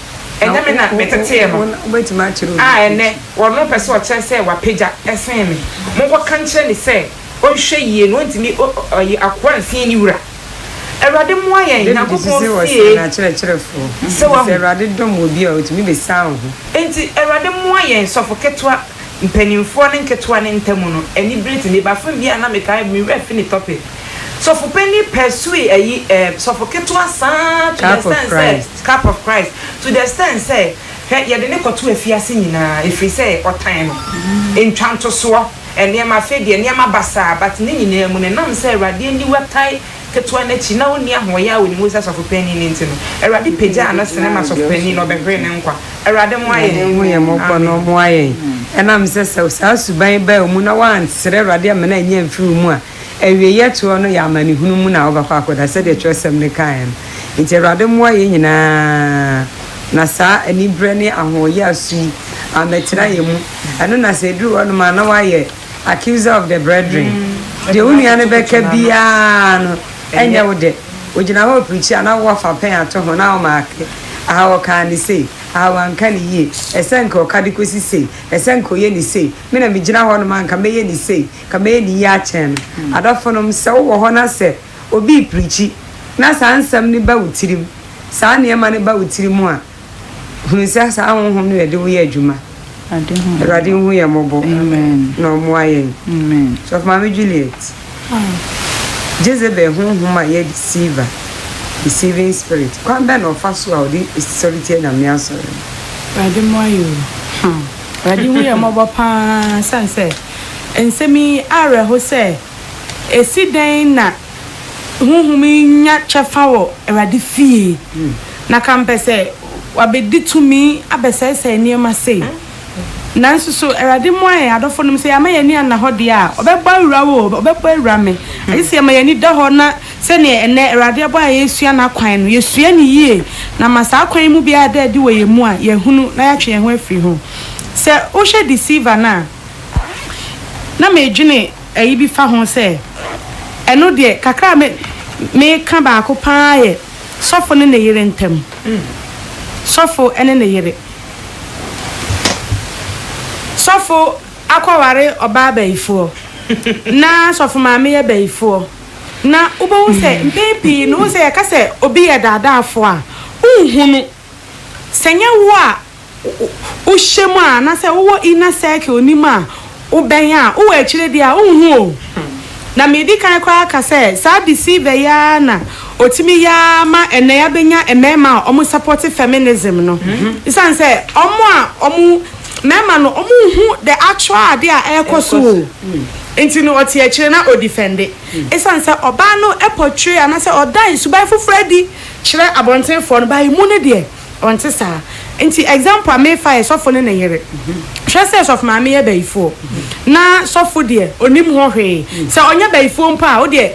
And I'm not better tell wait to match you. Ah, and then, or no person say what page at SM. More country say, oh, she ye want me or you are quite seeing you. A rather more, and I so I rather don't will be out to me sound. Ain't it a rather more, and suffocate what? Pennyfo and Ketuan in Temuno, any Britain, but from me and America, we refinite topic. So for penny pursue a suffocatua son to the stand cup of Christ to the stand say, hey, you didn't to a fiasina if we say or time in Chanto Swa and near my fedi and near my bassa, but Nini when a nun say, Radian, you were tight. Ketuanechi na oni ahoya woni Moses of penny into no erade peja na cinemas of penny no be brain nkwa erade mo aye
mo ye mo ko no mo aye enam se sa suban ba mu na wan sere erade amena nya mfiri mu a ewie yeto no ya mani hunu mu na obakwa akoda se de twesem ne kan nti erade mo aye nyina na sa ani brane ahoya asu ametira ye mu eno na se duru no ma na wa ye accuser of the brethren de unia ne beka bia no enya wode ogina ho preach ana wo fa pen ato ho na o maake aha wo kan ni sei aha wan kan yi esenka o kade kosi sei esenka o ye ni sei me na me gina ho no man ka me ye ni sei ka me ye ni ya chen adofo no se wo ho na se obi preach na sa ansam ni ba wutirim sa ne ma ne ba wutirim a hunu sa honhom no ye de wo ye adwuma ade hu ye mobo amen no mo ayen amen so mama Juliet Jezebel whom ye deceiver, deceiving spirit. Come back no fast well, this solitary and me answer.
I don't know you. I didn't hear mobile pan sunset. And send me Ara who say, a sit down na whom me not chafawo, a radifi. Nakampe say, what be did to me, I be say near my say. Nanso so erade mo aye adofo no say amayani ana hodia obeba urawo obeba urame ayisi amayani da ho na se ne ene erade abo aye sua na kwan no yesua ni yie na masa kwan mu bia da di we yemu a yehunu na ya twe ho afiri ho se o hwe deceiver na me dwene ayi bi fa ho se eno de kakra me ka ba ko pa ye sofo ne yere ntem sofo ene ne yere sofo akwaware oba baifo na sofo maame ye baifo na ubo se mpepi no se ka se obi ye dadaafo a unhunu senya wo a uhyemu a na se wo ina seke onima uben a wo akire dia unhu na medi kan kwa ka se sa deceive ya na otimi ya ma ene ya benya emema omo support feminism no isan se omo mema no omuhu the actual ade a ekoso enti no oti akire na o defend isan se oba no portray ana se odan subai fufredi kire abonten for no bai mu ne de onte sa enti example me fire so for ne yere hwese of maame ye baifo na so for de onim ho hwe se onya baifo mpa o de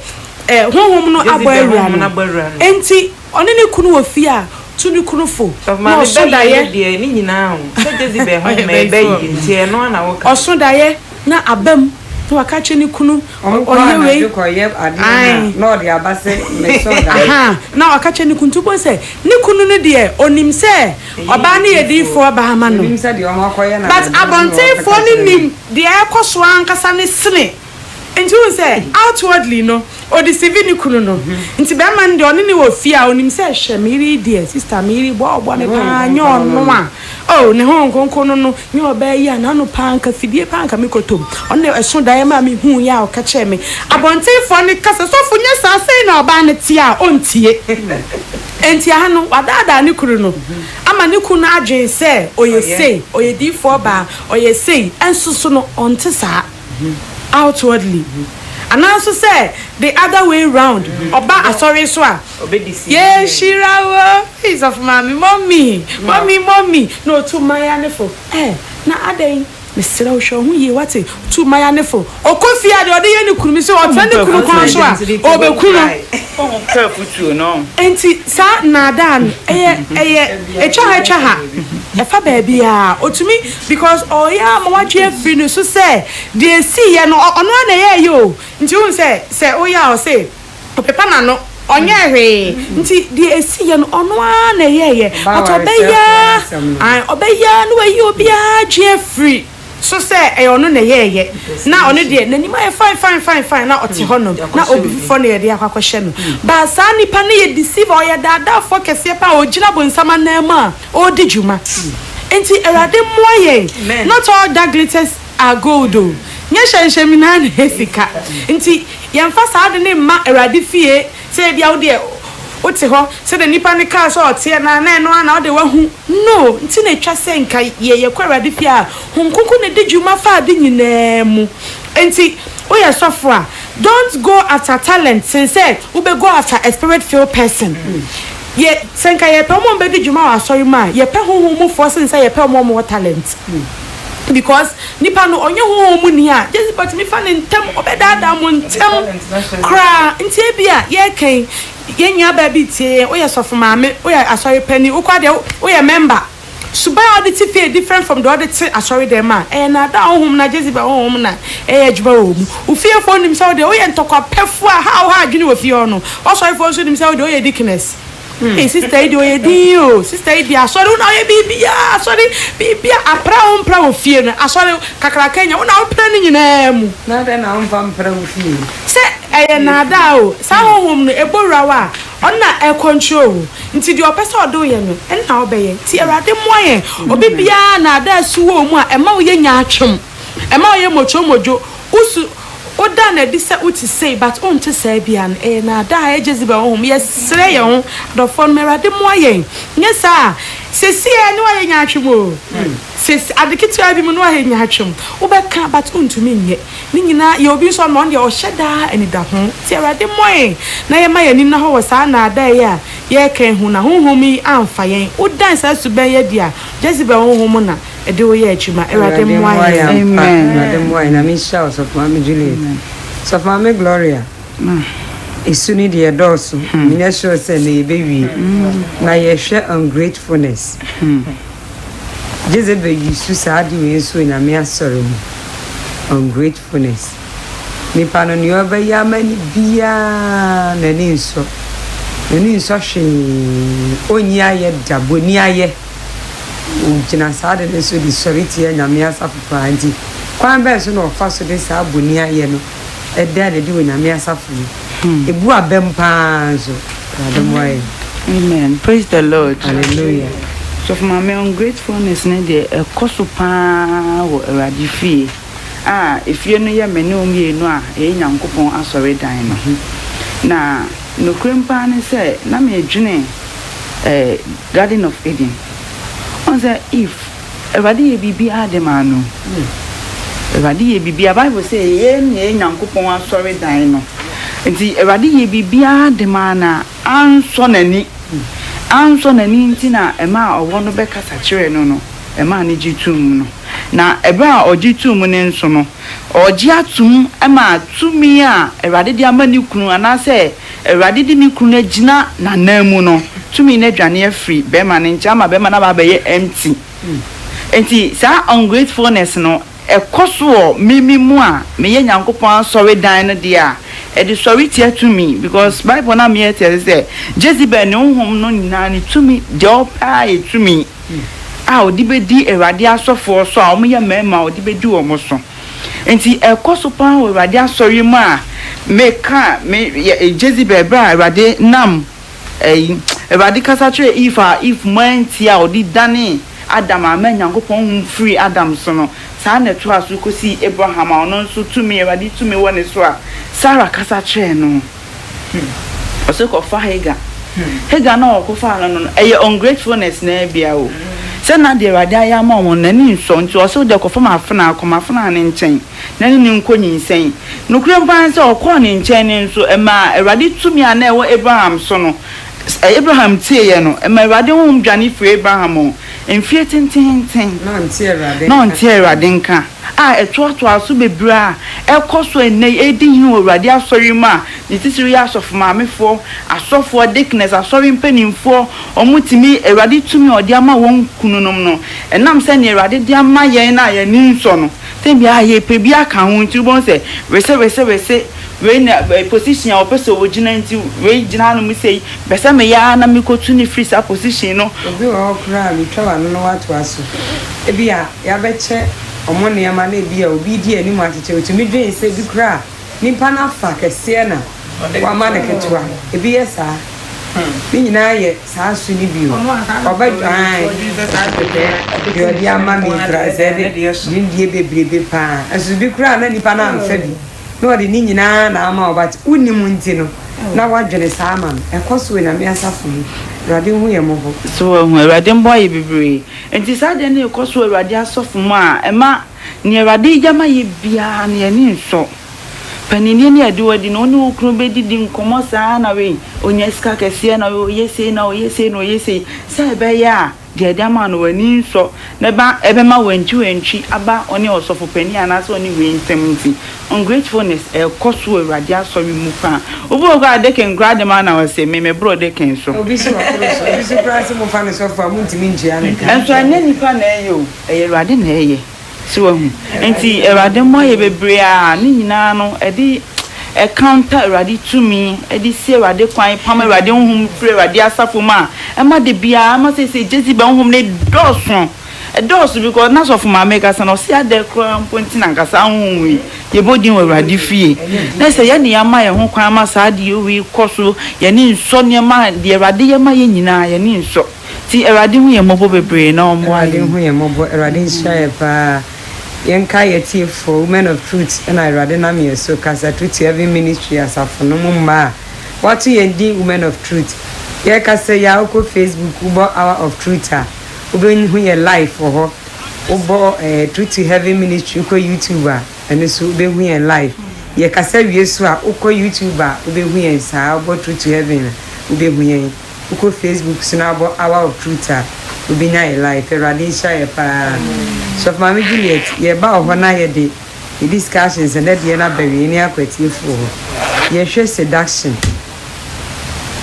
honhom no aboawura enti one ne kunu ofia to ni kunufo
no so daye de ni nyina ho se Jezebel ho me be yi ntie no na wo ka
oso daye na abam to wakache ni kunu
oyewe ko ye adina no de abase me so daye
na wakache ni kuntu bo se ni kunu ne de onim se oba ne yedi fo ba ma no
onim se de o makoye na
but abonte fo ni nim de ekoso ankasa ne sene enti won say outwardly no o the civil kunu no enti be man de oni ni wo fia onim say hwe miri dear sister miri bo ne pa nyo no a oh ne hon konkono no nye oba ya na no panka fidie panka mikotom onne eso dae ma mi hu ya o ka che me abonte fo ni kasa so fu nya sa sei na oba ne tia ontie enti ha no wadada ni kunu no ama ni kunu adwen say oye sei oye di fo ba oye sei ensusu no onte sa outwardly and also say the other way round oba asori so a
obedisi
yeah shirawo is of mommy no to maya nefo na adai Mr. Osho hu ye wate to maya nefo okofi ade ode ye ni kurumi so o tane kuru kon so a obekuru
oh careful no
enti sa na dan echa ha efa baby a otumi because oya ma watwe free no so say dey see ye no ono na ye yo nti hu say oya o say opepa na no onye hwe nti dey see ye no ono na ye but obeya no we obi a gye free so say ono na ye na ono dey nanima fine na oti hono na obi fo na ye dey akwakwohye no ba sa nipa na ye deceive o ye dada fo kese pa o gina bonsama na ma o di juma enti erade moye not all that glitters are gold o nye hyenhyem na na efika enti yemfa sa ade ne ma erade fie say bia wo de ote ho say the nipa ne ka so ote na no na wo de wahu no nti na twa se nka ye kwa erade fie a hunkuku ne de juma fa ade nyina mu enti oya sofo a don't go after talent since we be go after a spirit filled person ye senka ye pe mo be di juma wa sorry ma ye pe honhom fo since ye pe mo talent because nipa no onye honhom ni a just but me fa ntem obedada mo ntem kra nti e bia ye kan ye nya ba bi tie oya sofo ma me oya asori pani ukwa de oya member suba audit fee different from the audit asori dem a na da honhom na Jezebel honhom na adwuma wo mu ufie fo nim say de oya ntokwa pefu a ha adwene wo fie no osori fo so nim say de oya dickness hey sister idio ye dio sister idia sorry una ye bibia sorry bibia apra wo fie no asori kakra kenya una opra ni nyina mu
na de na umfa mpra wo fie
se na da o sa honhom no ebowra wa ona control nti di opesa odo ye no na obeye ti erade moye obi bia na da suwo mu a ema wo ye nya atwem ema wo ye mojo usu oda na di se uti say but on to say bia na da Jezebel hom yes sere ye ho do fon merade moye nyesa sesi eni wa ye nya atwem o sesi adekitu abi mu no wa ye nya atwem obeka but untumi nye ni nyina ye obi so no de o hyeda eni da ho ti erade moye na ye ma ye ni na ho sa na da ye a ye kan hu na honhomi amfa ye odan sa su ben ye dia Jezebel honhom na ede o ye achima erade moye
amen erade moye na mi sha of mama Juliet so mama Gloria isuni de dosu minya sure say na bewi na ye hwe ungratefulness Jezebel yisu sa adi we so na me asori mu ungratefulness ni pano ni oba ya mani bia na ni nso hwe onyi aye dabo ni aye ujina sa de ne so di soriti ya nyame asafu anti kwan be so no fa so de sa aboni aye no eda de di we nyame asafu ebu abem pa so adamwai
amen praise the Lord
hallelujah
so for my ungratefulness ne de ekoso pa wo erade fie if you no ye mene omie no a nyankopon asore dan no na no krempa ne say na me dwene Garden of Eden on say if erade ye bibi ademano erade ye bibi Bible say ye nyankopon asore dan no nti erade ye bibi ademana anso nani ntina ema owo no bekasa kire no ema ne gitum no na ebe a ogitum ne nso no ogi atum ema atumi a erade di amani kunu ana se erade di ni kunu agina na namu no me na dwane free be man ncha ma be man na ba be empty enti sa ungratefulness no ekoso mimi mu a me ye nyankopon sorry dan no dia e dey sorry tia to me because Bible na me tell say Jezebel no hom no nyina ni to me de opa e to me odi be di Erade asofo so a omo ye mema odi be di omo so enti ekoso pan Erade asori mu a me ka me Jezebel bra Erade nam Erade kasa tre if man tia odi dane Adam amen Nyankopon free Adam so no sa na to aso kosi Abraham ono nso to me Erade to me woni so a Sarah kasa tre no oso ko fa Hagar na okofa no ungratefulness na bia o se na de Erade aya ma won nani nso nti oso de ko fa ma afena ne nchen nani ni nkonyin sen no kure ban se okọ ne nchen ne nso ma Erade to me ana ewo Abraham so no Abraham tie ye no ma Erade hom dwane free Abraham o enfie tenten no ntie Erade nka eto aso bebra ekoso ene edin hu Erade asori ma ni tisiri asofo ma mefo asofo dickness asori mpanimfo omutimi Erade tumi odi ama won kununom no enam se ne Erade di ama ye na ye ni nso no tebia ye pebi aka hu nti bon se wese we na position a opeso wogina nti we gina no mi sei bese me ya na mi kotu ni free sa position no
obi o kra mi twa no watu aso ebia ya beche omone ya ma na ebia obi di ani mu atete otumi dwen se bi kra nimpa na fa kese na wa ma na ketwa ebi yesa ni nyina ye sa su ni bi o obadwan yo di ama mi tra se de die bebrebe pa asu bi kra na nipa na amfa bi no de ni nyina na ama obat unimu nti no na wadwene sa ama ekoso na me asafo Erade hu ye mobo
so hu Erade mbo ye bebre enti sa de na ekoso Erade asofo mu a ema ni Erade jama ye bia na ye ni nso panini ni ade wadi no ni okru be didi nkomo sa na we onya ska kese na we yese na oyese sa be ya de adama no wani nso na ba ebe ma wantwi aba oni osofo pani anaso oni we ntemti ungratefulness koso Erade asori mu pa obo ga de ken grade ma na wase me bro de ken so
obi so price mo fa ne so fa mu ntimi njia ne
enso ane nipa na eyo Erade na eye si wo hu enti Erade mo ye bebre a ni nyina no edi counter Erade to me edi si Erade kwan pam Erade hum free Erade asafo ma ema de bia ama se Jezebel hum ne dosu because na so for ma make us no si ade kran ponti na nkasa hum wi ye bodin Erade fie na se ye ne ama ye ho kwan ma sa de wi koso ye ne nso ne ma de Erade ye ma ye nyina ye ne nso ti Erade hu ye mobo bebre na omo
Erade hu ye mobo Erade share pa yenka yeti for women of truth and Erade na me so kasa truth every ministry asafo no mma what you di women of truth ye kasa ya ko Facebook ubo hour of truth oben hu ye live for ho ubo truth heavy ministry ko YouTuber and so oben hu ye live ye kasa wie so a uko YouTuber oben hu ye sa ubo truth heaven oben hu ye uko Facebook so na ubo hour of truth oben ya live Erade share pa so Mama Juliet ye ba ho na ye de discussions and that ye na bewe ni akwati fo ye hwe seduction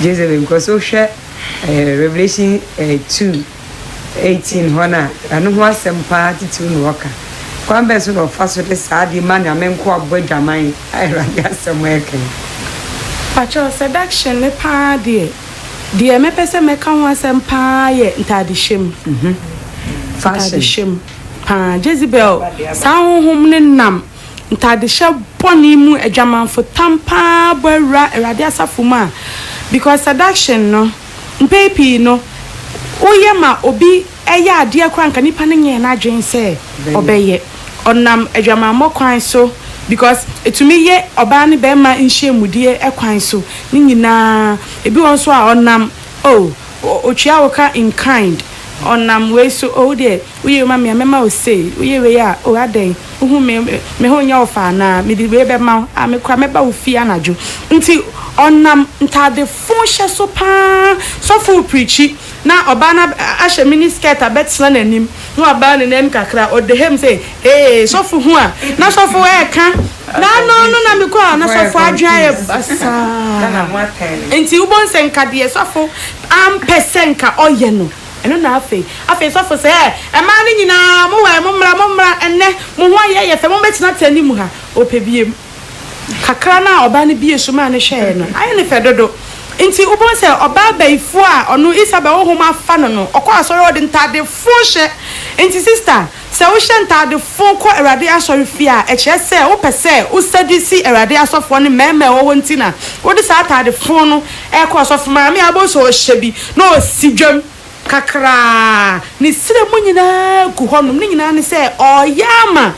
Jezebel because so share Revelation 2:18 hona anu ho asempa titu no waka kwambe so no faso de saadi man amenko abodwaman Erade asemweke
pacho seduction ne pa de me pese me kan ho asempa ye ntadehim fashion pa Jezebel sa honhom ne nam ntadehye boni mu adwamanfo tampa bwara Erade asafo ma because seduction no mpepi no oyema obi eya ade akranka nipa ne nye na adwen se obeye onam adwamanmo kwan so because etumi ye oba ne be ma nhyiemudie ekwan so ni nyina ebi won so a onam otwia woka in kind onam we so de uye ma me o say uye we ya aden uhu me ho nya ofa na me di we be ma me kwa me ba ofi anajo nti onam ntade fun hye so pa so fu preachi na obana ahye mini skirt abetsena nanim na obana ne nam kakra odehem say hey sofo hu a na sofo e ka na no na me kwa na sofo adwan e basa enti ubon senka de sofo am pesenka oye no eno na afi sofo say e ma ni nyina mo wa mo mra enne mo ho ye fe mo betina tanimu ha opebiem kakra na obana bie so ma ne hwe no aye ne fe dodo inti ubon se oba baifo a ono Isabel ohoma fa no okwa asori odi ntade fo hye inti sister se wo hye ntade fo ko erade asori fi a eche se wo pese wo study si erade asofo ne meme wo ntina wo de sa ntade fo no e ko asofo ma me aboso o hye bi na o sidwam kakra ni sire mu nyina ku honum ni nyina ne se oyama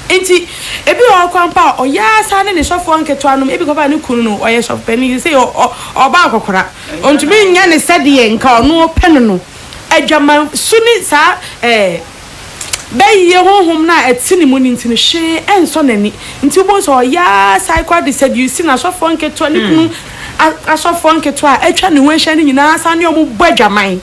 enti ebi o kwampa oya sa ne sofo anketo anum ebi kwaba ne kunu no oye sofo pani say oba akokora ontumi nya ne sede nka ono pene no adwama suni sa bayi honhom na etini mu ni ntini hwe enso nani nti bo so oya sa kwa de said you see na sofo anketo ne kunu asofo anketo a atwa ne wanhwa ne nyina sa ne omo badwaman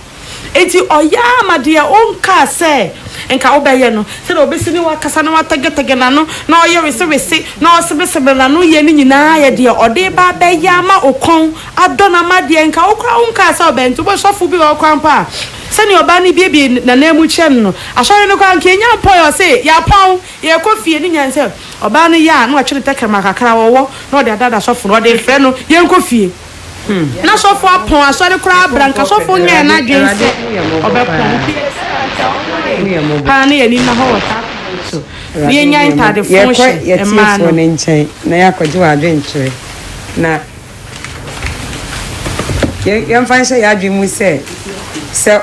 enti oya amade onka se enka obeye no se do besi ni wakasa na watagege na no na oye wese na osebesebe na no ye ni nyina ye de ode ba beye ama okon adona made enka okra onka se obentu bo sofu bi okwampa se ni oba ni bie na namu chem no asore no kwa nkenya poyo se ya pon ye kofie ni nyanse oba no ya na wachire tekema kakra wowo na ode adada sofu no ode fre no ye nkofie na sofu apon asore kra branka sofu nya na dwense obepon pa ne ni na ho ta so we nya intade function e ma no
nchen na yakwaje wa adwenkyere na yem fanse ya adwemu se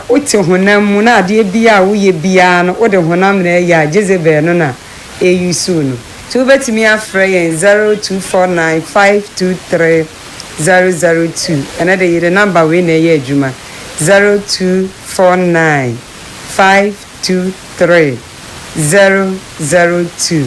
uti honam mu na ade bia wo ye bia no wo de honam na ya Jezebel no na eyusu no so betimi afre yen 0249523002 and the number we na ye adwuma 0249523002